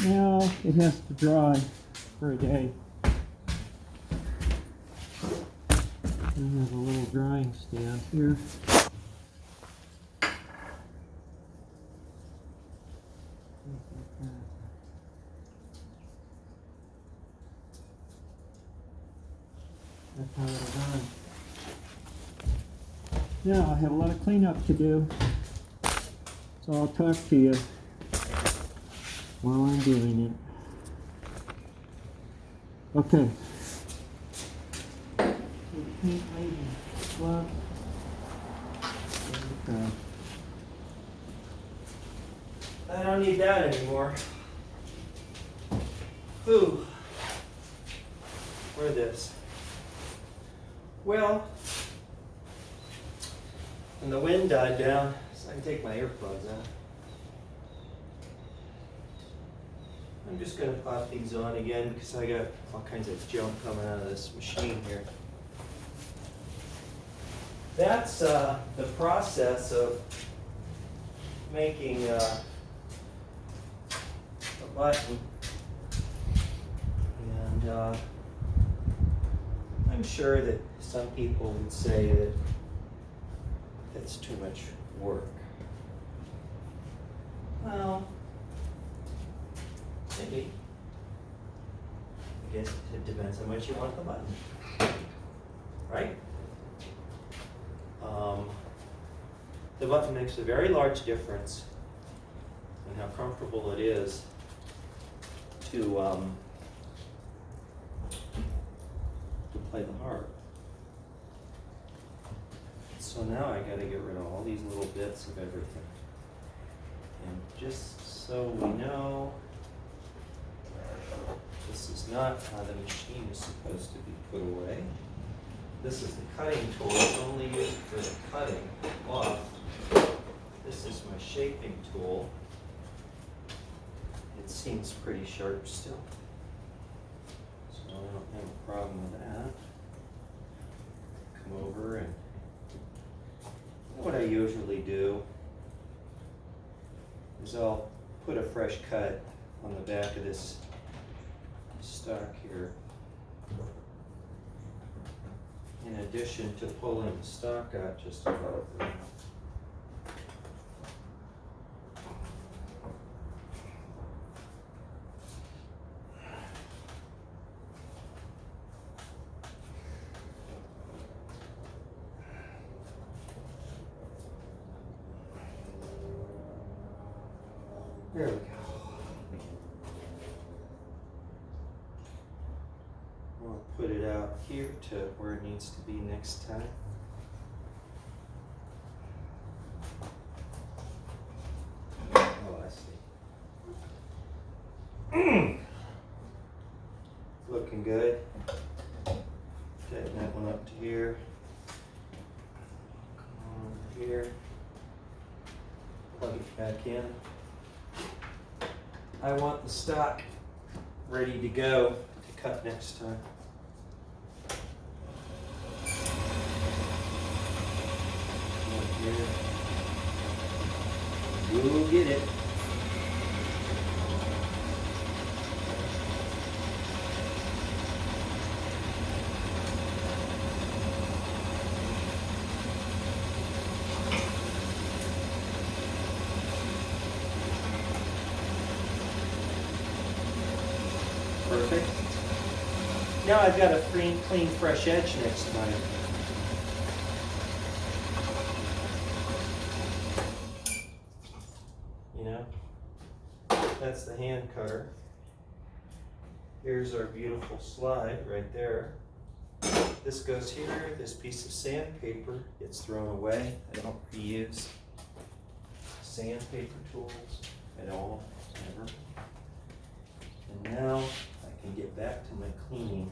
Now it has to dry for a day. I have a little drying stand here. That's how it'll dry. Now I have a lot of cleanup to do, so I'll talk to you while I'm doing it. Okay. Paint lady glove. Okay. I don't need that anymore. Ooh. Where this? Well, when the wind died down, so I can take my earplugs out. I'm just going to pop these on again because I got all kinds of junk coming out of this machine here. That's the process of making a button. And I'm sure that some people would say that it's too much work. Well, maybe. I guess it depends how much you want the button, right? The button makes a very large difference in how comfortable it is to play the harp. So now I got to get rid of all these little bits of everything. And just so we know, this is not how the machine is supposed to be put away. This is the cutting tool. It's only used for the cutting off. This is my shaping tool. It seems pretty sharp still, so I don't have a problem with that. Come over and what I usually do is I'll put a fresh cut on the back of this stock here. In addition to pulling the stock out just above it. There we go. I'll put it out here to where it needs to be next time. Oh, I see. Looking good. Taking that one up to here. Come on here. Plug it back in. I want the stock ready to go to cut next time. We'll get it. Perfect. Now I've got a clean, fresh edge next time. You know, that's the hand cutter. Here's our beautiful slide right there. This goes here. This piece of sandpaper gets thrown away. I don't reuse sandpaper tools at all, ever. And now I can get back to my cleaning.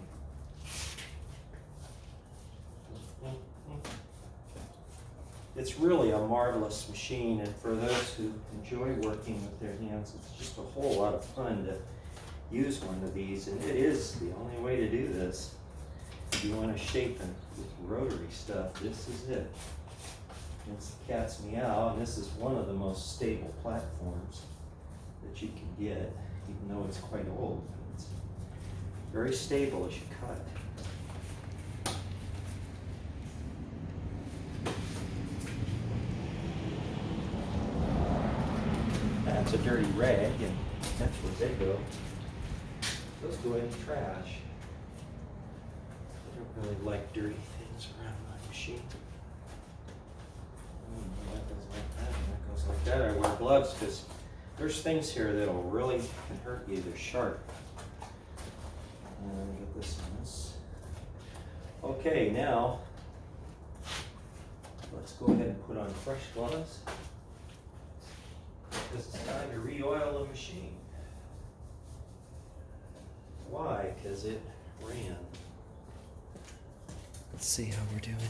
It's really a marvelous machine, and for those who enjoy working with their hands, it's just a whole lot of fun to use one of these, and it is the only way to do this. If you want to shape it with rotary stuff, this is it. It's the cat's meow, and this is one of the most stable platforms that you can get. even though it's quite old. It's very stable as you cut. That's a dirty rag, and that's where they go. Those go in the trash. I don't really like dirty things around my machine. That goes like that, and that goes like that. I wear gloves because there's things here that'll really can hurt you. They're sharp. And get this on this. Okay, now let's go ahead and put on fresh gloves. Because it's time to re-oil the machine. Why? Because it ran. Let's see how we're doing here.